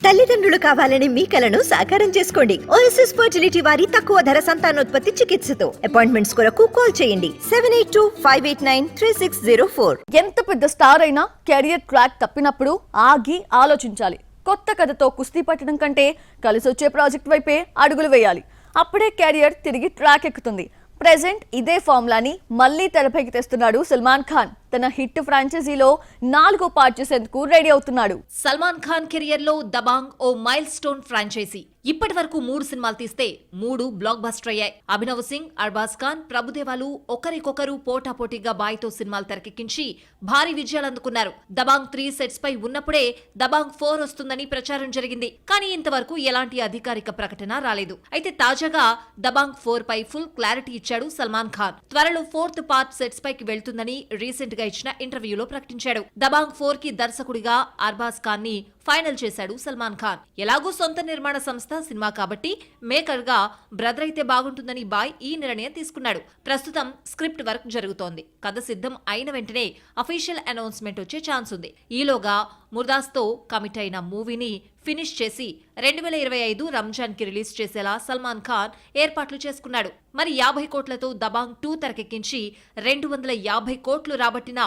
తల్లిదండ్రులు కావాలని మీ కలను సాకారం చేసుకోండి. ఓఎస్ఎస్ ఫర్టిలిటీ వారి తక్కువ ధర సంతానోత్పత్తి చికిత్సతో అపాయింట్మెంట్స్ కొరకు కాల్ చేయండి 7825893604. ఎంత పెద్ద స్టార్ అయినా కెరియర్ ట్రాక్ తప్పినప్పుడు ఆగి ఆలోచించాలి. కొత్త కథతో కుస్తీ పట్టడం కంటే కలిసొచ్చే ప్రాజెక్ట్ వైపే అడుగులు వేయాలి. అప్పుడే కెరియర్ తిరిగి ట్రాక్ ఎక్కుతుంది. ప్రెజెంట్ ఇదే ఫార్ములాని మళ్లీ తెరపైకి తెస్తున్నాడు సల్మాన్ ఖాన్. తన హిట్ ఫ్రాంచైజీలో 4వ పార్ట్ చేసేందుకు రెడీ అవుతున్నాడు. సల్మాన్ ఖాన్ కెరియర్ లో దబాంగ్ ఓ మైల్ స్టోన్ ఫ్రాంచైజీ. ఇప్పటి వరకు 3 సినిమాలు తీస్తే 3 బ్లాక్ బస్టర్ అయ్యాయి. అభినవ్ సింగ్, అర్బాజ్ ఖాన్, ప్రభుదేవాలు ఒకరికొకరు పోటాపోటీగా బాయ్తో సినిమాలు తెరకెక్కించి భారీ విజయాలు అందుకున్నారు. దబాంగ్ 3 సెట్స్ పై ఉన్నప్పుడే దబాంగ్ 4 వస్తుందని ప్రచారం జరిగింది. కానీ ఇంతవరకు ఎలాంటి అధికారిక ప్రకటన రాలేదు. అయితే తాజాగా దబాంగ్ 4 పై ఫుల్ క్లారిటీ ఇచ్చాడు సల్మాన్ ఖాన్. త్వరలో 4th పార్ట్ సెట్స్ పైకి వెళ్తుందని రీసెంట్ గా ఇచ్చిన ఇంటర్వ్యూలో ప్రకటించాడు. దబాంగ్ 4 కి దర్శకుడిగా అర్బాజ్ ఖాన్ ని ఫైనల్ చేశాడు సల్మాన్ ఖాన్. ఎలాగూ సొంత నిర్మాణ సంస్థ సినిమా కాబట్టి మేకర్ గా బ్రదర్ అయితే బాగుంటుందని బాయ్ ఈ నిర్ణయం తీసుకున్నాడు. ప్రస్తుతం స్క్రిప్ట్ వర్క్ జరుగుతోంది. కథ సిద్ధం అయిన వెంటనే అఫీషియల్ అనౌన్స్మెంట్ వచ్చే ఛాన్స్ ఉంది. ఈలోగా ముర్దాస్ తో కమిట్ అయిన మూవీని ఫినిష్ చేసి 2025 రంజాన్ కి రిలీజ్ చేసేలా సల్మాన్ ఖాన్ ఏర్పాట్లు చేసుకున్నాడు. మరి 50 కోట్లతో దబాంగ్ 2 తెరకెక్కించి 250 కోట్లు రాబట్టిన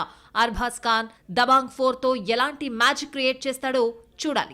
అర్బాజ్ ఖాన్ దబాంగ్ 4 తో ఎలాంటి మ్యాజిక్ క్రియేట్ చేస్తాడో చూడాలి.